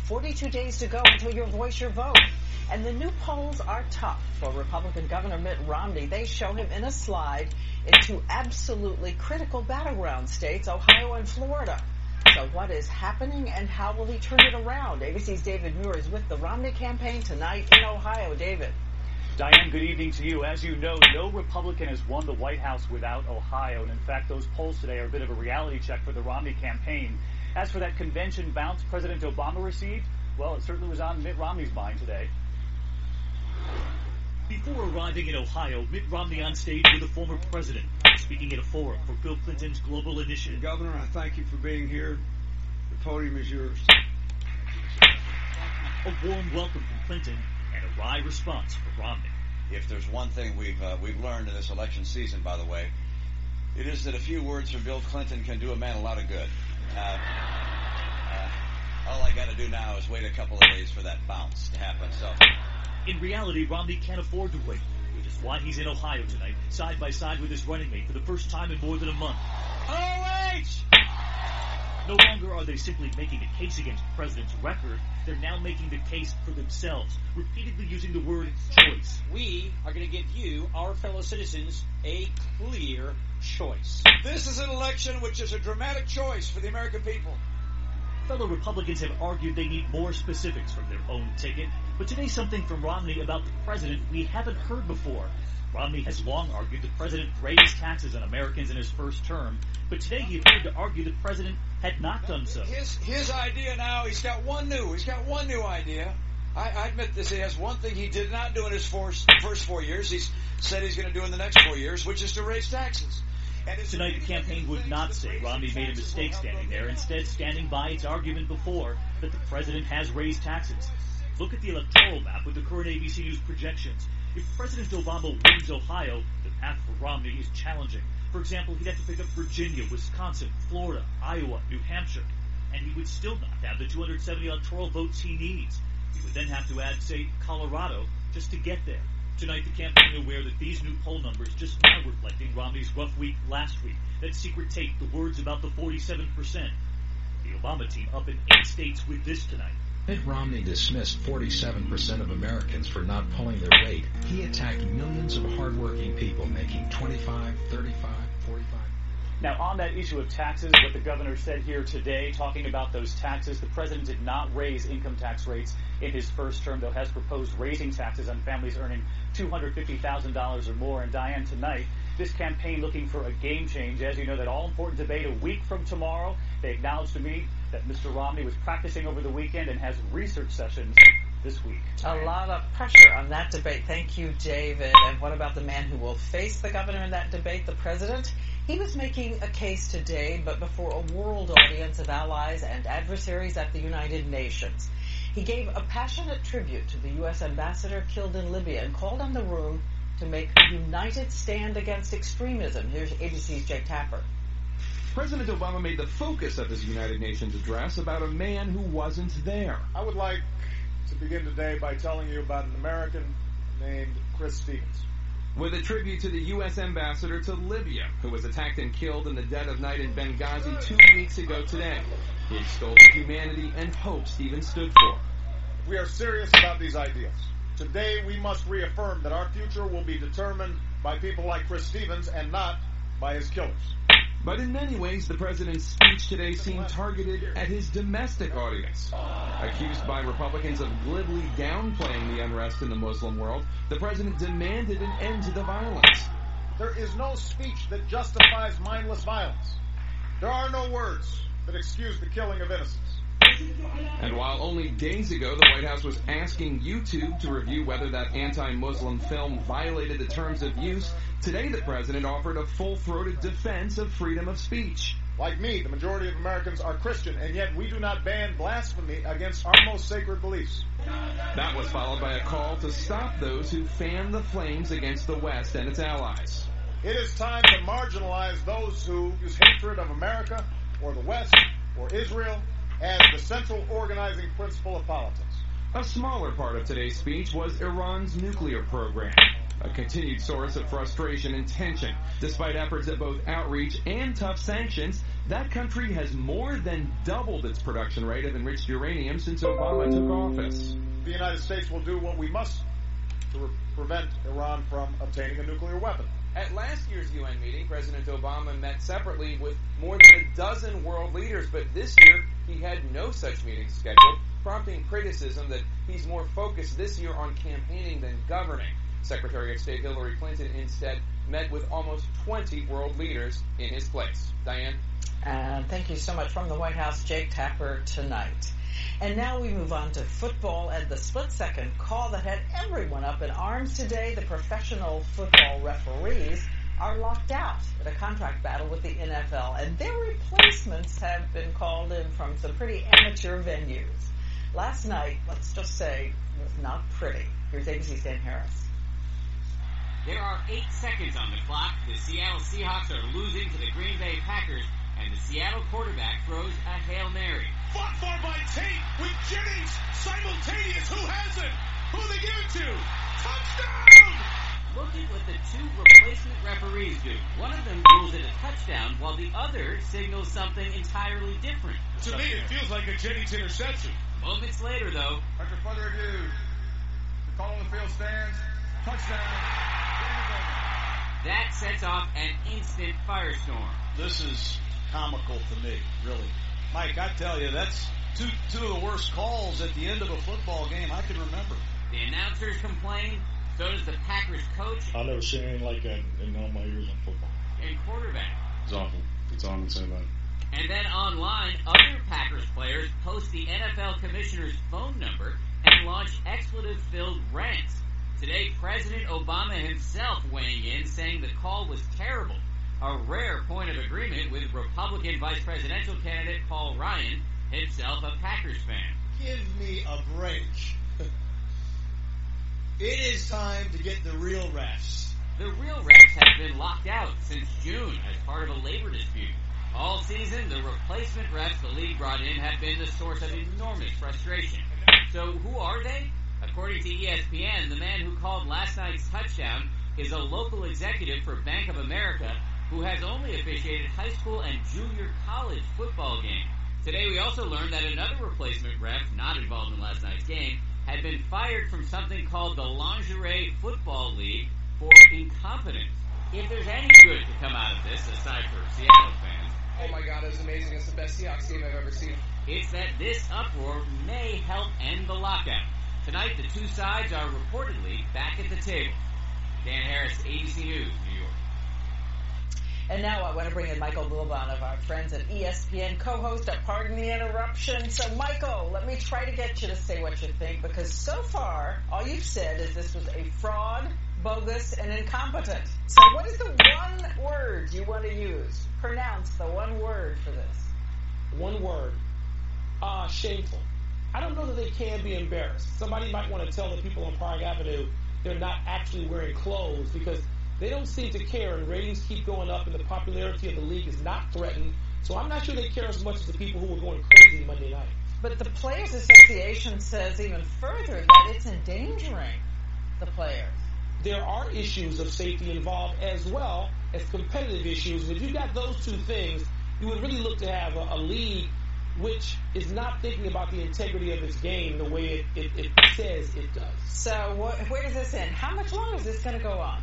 42 days to go until your voice, your vote. And the new polls are tough for Republican Governor Mitt Romney. They show him in a slide into absolutely critical battleground states, Ohio and Florida. So what is happening and how will he turn it around? ABC's David Muir is with the Romney campaign tonight in Ohio. David. Diane, good evening to you. As you know, no Republican has won the White House without Ohio. And in fact, those polls today are a bit of a reality check for the Romney campaign. As for that convention bounce President Obama received, well, it certainly was on Mitt Romney's mind today. Before arriving in Ohio, Mitt Romney on stage with the former president, speaking at a forum for Bill Clinton's global initiative. Governor, I thank you for being here. The podium is yours. A warm welcome from Clinton and a wry response for Romney. If there's one thing we've learned in this election season, by the way, it is that a few words from Bill Clinton can do a man a lot of good. All I got to do now is wait a couple of days for that bounce to happen. So. In reality, Romney can't afford to wait, which is why he's in Ohio tonight, side by side with his running mate for the first time in more than a month. OH! No longer are they simply making a case against the president's record, they're now making the case for themselves, repeatedly using the word choice. We are going to give you, our fellow citizens, a clear choice. This is an election which is a dramatic choice for the American people. Fellow Republicans have argued they need more specifics from their own ticket, but today something from Romney about the president we haven't heard before. Romney has long argued the president raised taxes on Americans in his first term, but today he appeared to argue the president had not done so. His idea now, he's got one new idea. I admit this, he has one thing he did not do in his first 4 years. He's said he's going to do in the next 4 years, which is to raise taxes. Tonight, the campaign would not say Romney made a mistake standing there, instead standing by its argument before that the president has raised taxes. Look at the electoral map with the current ABC News projections. If President Obama wins Ohio, the path for Romney is challenging. For example, he'd have to pick up Virginia, Wisconsin, Florida, Iowa, New Hampshire, and he would still not have the 270 electoral votes he needs. He would then have to add, say, Colorado, just to get there. Tonight, the campaign aware that these new poll numbers just now reflecting Romney's rough week last week. That secret tape, the words about the 47%. The Obama team up in 8 states with this tonight. Mitt Romney dismissed 47% of Americans for not pulling their weight. He attacked millions of hardworking people making 25, 35, 45. Now, on that issue of taxes, what the governor said here today, talking about those taxes, the president did not raise income tax rates in his first term, though has proposed raising taxes on families earning $250,000 or more. And Diane, tonight, this campaign looking for a game change. As you know, that all-important debate a week from tomorrow. They acknowledged to me that Mr. Romney was practicing over the weekend and has research sessions this week. A lot of pressure on that debate. Thank you, David. And what about the man who will face the governor in that debate, the president? He was making a case today, but before a world audience of allies and adversaries at the United Nations. He gave a passionate tribute to the U.S. ambassador killed in Libya and called on the room to make a united stand against extremism. Here's ABC's Jake Tapper. President Obama made the focus of his United Nations address about a man who wasn't there. I would like to begin today by telling you about an American named Chris Stevens. With a tribute to the U.S. ambassador to Libya, who was attacked and killed in the dead of night in Benghazi 2 weeks ago today. He extolled the humanity and hope Stevens stood for. We are serious about these ideas. Today we must reaffirm that our future will be determined by people like Chris Stevens and not by his killers. But in many ways, the president's speech today seemed targeted at his domestic audience. Accused by Republicans of glibly downplaying the unrest in the Muslim world, the president demanded an end to the violence. There is no speech that justifies mindless violence. There are no words that excuse the killing of innocents. And while only days ago the White House was asking YouTube to review whether that anti-Muslim film violated the terms of use, today the president offered a full-throated defense of freedom of speech. Like me, the majority of Americans are Christian, and yet we do not ban blasphemy against our most sacred beliefs. That was followed by a call to stop those who fan the flames against the West and its allies. It is time to marginalize those who use hatred of America or the West or Israel as the central organizing principle of politics. A smaller part of today's speech was Iran's nuclear program, a continued source of frustration and tension. Despite efforts at both outreach and tough sanctions, That country has more than doubled its production rate of enriched uranium since Obama took office. The United States will do what we must to prevent Iran from obtaining a nuclear weapon. At last year's UN meeting, President Obama met separately with more than a dozen world leaders, but this year he had no such meetings scheduled, prompting criticism that he's more focused this year on campaigning than governing. Secretary of State Hillary Clinton instead met with almost 20 world leaders in his place. Diane? Thank you so much from the White House, Jake Tapper, tonight. And now we move on to football and the split-second call that had everyone up in arms today. The professional football referees are locked out in a contract battle with the NFL, and their replacements have been called in from some pretty amateur venues. Last night, let's just say, was not pretty. Here's ABC's Dan Harris. There are 8 seconds on the clock. The Seattle Seahawks are losing to the Green Bay Packers, and the Seattle quarterback throws a Hail Mary. Fought for by Tate with Jennings simultaneous. Who has it? Who they give it to? Touchdown! Look at what the 2 replacement referees do. One of them rules it a touchdown, while the other signals something entirely different. To me, it feels like a Jennings interception. Moments later, though, After further ado, the call on the field stands. Touchdown. that sets off an instant firestorm. This is comical to me, really. Mike, I tell you, that's two of the worst calls at the end of a football game I can remember. The announcers complain, so does the Packers coach. I've never seen anything like that in all my years in football. And quarterback. It's awful. That's all I'm going to say about it. And then online, other Packers players post the NFL commissioner's phone number and launch expletive-filled rants. Today, President Obama himself weighing in, saying the call was terrible. A rare point of agreement with Republican vice presidential candidate Paul Ryan, himself a Packers fan. Give me a break. It is time to get the real refs. The real refs have been locked out since June as part of a labor dispute. All season, the replacement refs the league brought in have been the source of enormous frustration. So who are they? According to ESPN, the man who called last night's touchdown is a local executive for Bank of America who has only officiated high school and junior college football games. Today we also learned that another replacement ref, not involved in last night's game, had been fired from something called the Lingerie Football League for incompetence. If there's any good to come out of this, aside for Seattle fans... Oh my God, it was amazing. It's the best Seahawks game I've ever seen. It's that this uproar may help end the lockout. Tonight, the two sides are reportedly back at the table. Dan Harris, ABC News, New York. And now I want to bring in Michael Wilbon of our friends at ESPN, co-host of Pardon the Interruption. So, Michael, let me try to get you to say what you think, because so far, all you've said is this was a fraud, bogus, and incompetent. So what is the one word you want to use? Pronounce the one word for this. One word. Shameful. I don't know that they can be embarrassed. Somebody might want to tell the people on Park Avenue they're not actually wearing clothes because they don't seem to care, and ratings keep going up and the popularity of the league is not threatened. So I'm not sure they care as much as the people who were going crazy Monday night. But the Players Association says even further that it's endangering the players. There are issues of safety involved as well as competitive issues. If you got those two things, you would really look to have a league which is not thinking about the integrity of its game the way it says it does. So where does this end? How much longer is this going to go on?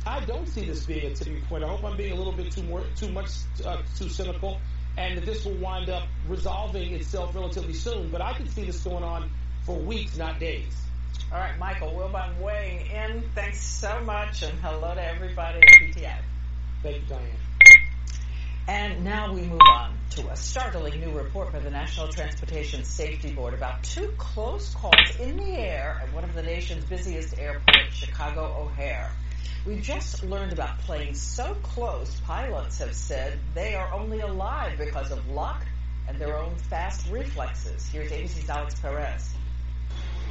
I don't see this being a tipping point. I hope I'm being a little bit too cynical, and that this will wind up resolving itself relatively soon. But I can see this going on for weeks, not days. All right, Michael Wilbon weighing in. Thanks so much, and hello to everybody at PTI. Thank you, Diane. And now we move on to a startling new report by the National Transportation Safety Board about 2 close calls in the air at one of the nation's busiest airports, Chicago O'Hare. We just learned about planes so close, pilots have said they are only alive because of luck and their own fast reflexes. Here's ABC's Alex Perez.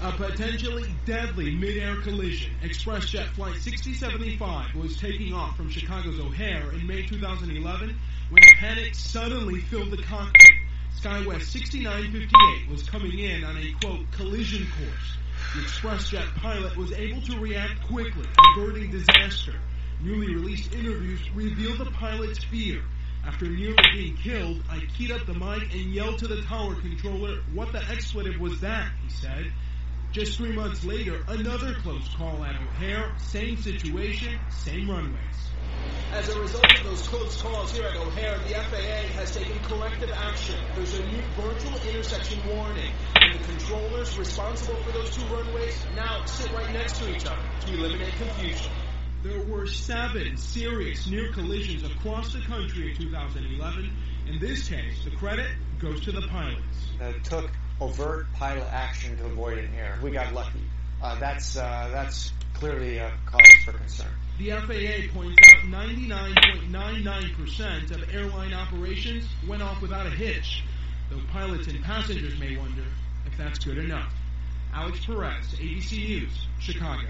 A potentially deadly mid-air collision. ExpressJet Flight 6075 was taking off from Chicago's O'Hare in May 2011 when a panic suddenly filled the cockpit. SkyWest 6958 was coming in on a, quote, collision course. The ExpressJet pilot was able to react quickly, averting disaster. Newly released interviews reveal the pilot's fear. After nearly being killed, I keyed up the mic and yelled to the tower controller, "What the expletive was that?" he said. Just 3 months later, another close call at O'Hare, same situation, same runways. As a result of those close calls here at O'Hare, the FAA has taken corrective action. There's a new virtual intersection warning, and the controllers responsible for those two runways now sit right next to each other to eliminate confusion. There were 7 serious near collisions across the country in 2011. In this case, the credit goes to the pilots. It took overt pilot action to avoid an error. We got lucky. That's clearly a cause for concern. The FAA points out 99.99% of airline operations went off without a hitch, though pilots and passengers may wonder if that's good enough. Alex Perez, ABC News, Chicago.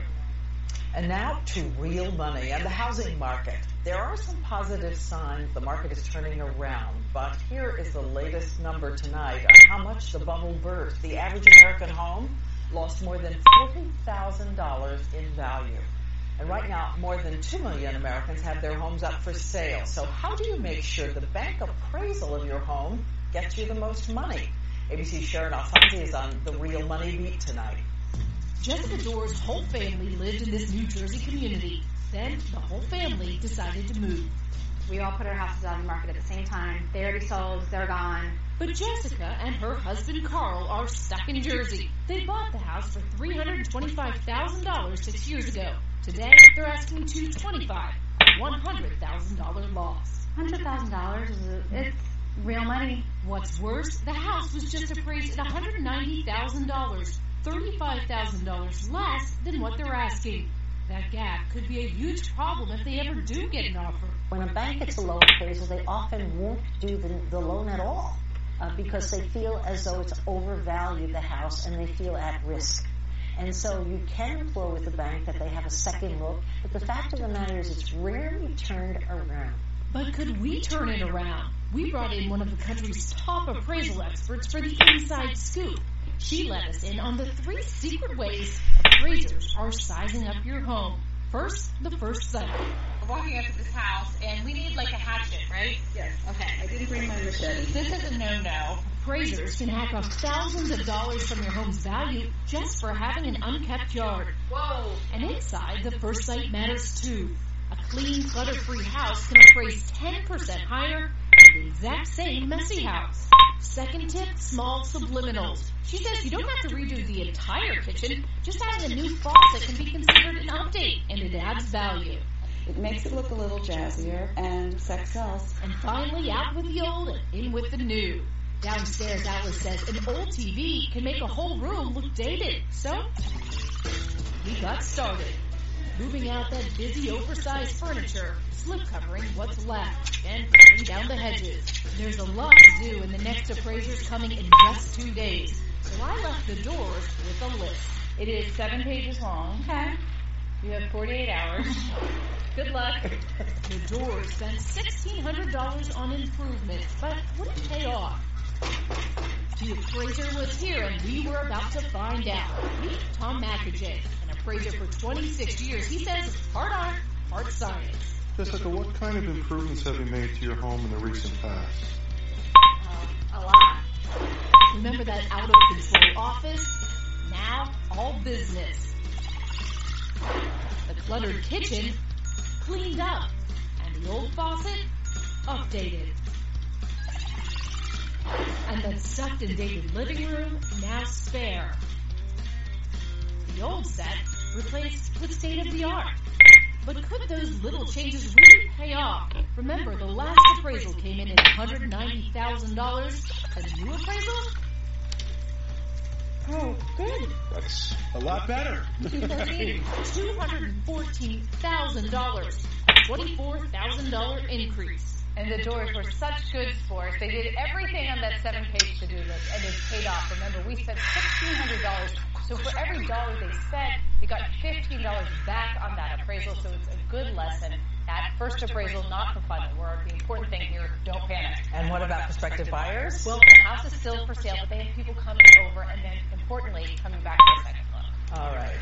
And now to real money and the housing market. There are some positive signs the market is turning around, but here is the latest number tonight on how much the bubble burst. The average American home lost more than $40,000 in value. And right now, more than 2 million Americans have their homes up for sale. So how do you make sure the bank appraisal of your home gets you the most money? ABC's Sharon Alfonsi is on the Real Money Beat tonight. Jessica Doerr's whole family lived in this New Jersey community. Then the whole family decided to move. We all put our houses on the market at the same time. They already sold, they're gone. But Jessica and her husband Carl are stuck in Jersey. They bought the house for $325,000 6 years ago. Today, they're asking $225,000, a $100,000 loss. $100,000 it's real money. What's worse, the house was just appraised at $190,000, $35,000 less than what they're asking. That gap could be a huge problem if they ever do get an offer. When a bank gets a low appraisal, they often won't do the loan at all because they feel as though it's overvalued the house and they feel at risk. And so you can implore with the bank that they have a second look, but the fact of the matter is it's rarely turned around. But could we turn it around? We brought in one of the country's top appraisal experts for the Inside Scoop. She let us in on the 3 secret ways appraisers are sizing up your home. First, the first sight. We're walking up to this house, and we need like a hatchet, right? Yes. Okay, I didn't bring my machete. This is a no-no. Appraisers can hack off thousands of dollars from your home's value just for having an unkept yard. Whoa! And inside, the first sight matters too. A clean, clutter-free house can appraise 10% higher than the exact same messy house. Second tip, small subliminals. She says you don't have to redo the entire kitchen. Just adding a new faucet can be considered an update, and it adds value. It makes it look a little jazzier, and sex sells. And finally, out with the old and in with the new. Downstairs, Alice says an old TV can make a whole room look dated. So, we got started. Moving out that busy, oversized furniture, slip covering what's left, and cutting down the hedges. There's a lot to do, and the next appraiser's coming in just 2 days. So I left the doors with a list. It is 7 pages long. Okay. You have 48 hours. Good luck. The doors spent $1,600 on improvements, but wouldn't pay off. The appraiser was here, and we were about to find out. Meet Tom McAjay, an appraiser for 26 years. He says it's part art, part science. Jessica, what kind of improvements have you made to your home in the recent past? A lot. Remember that out-of-control office? Now, all business. The cluttered kitchen, cleaned up. And the old faucet, updated. And the sucked and dated living room, now spare. The old set replaced with state-of-the-art. But could those little changes really pay off? Remember, the last appraisal came in at $190,000. A new appraisal? Oh, good. That's a lot better. $214,000. A $24,000 increase. And the doors were such good sports. They did everything on that 7-page to-do list, and it paid off. Remember, we spent $1,600. So for every dollar they spent, they got $15 back on that appraisal. So it's a good lesson. That first appraisal, not for final work. The important thing here, don't panic. And what about prospective buyers? Well, the house is still for sale, but they have people coming over and then, importantly, coming back for a second look. All right.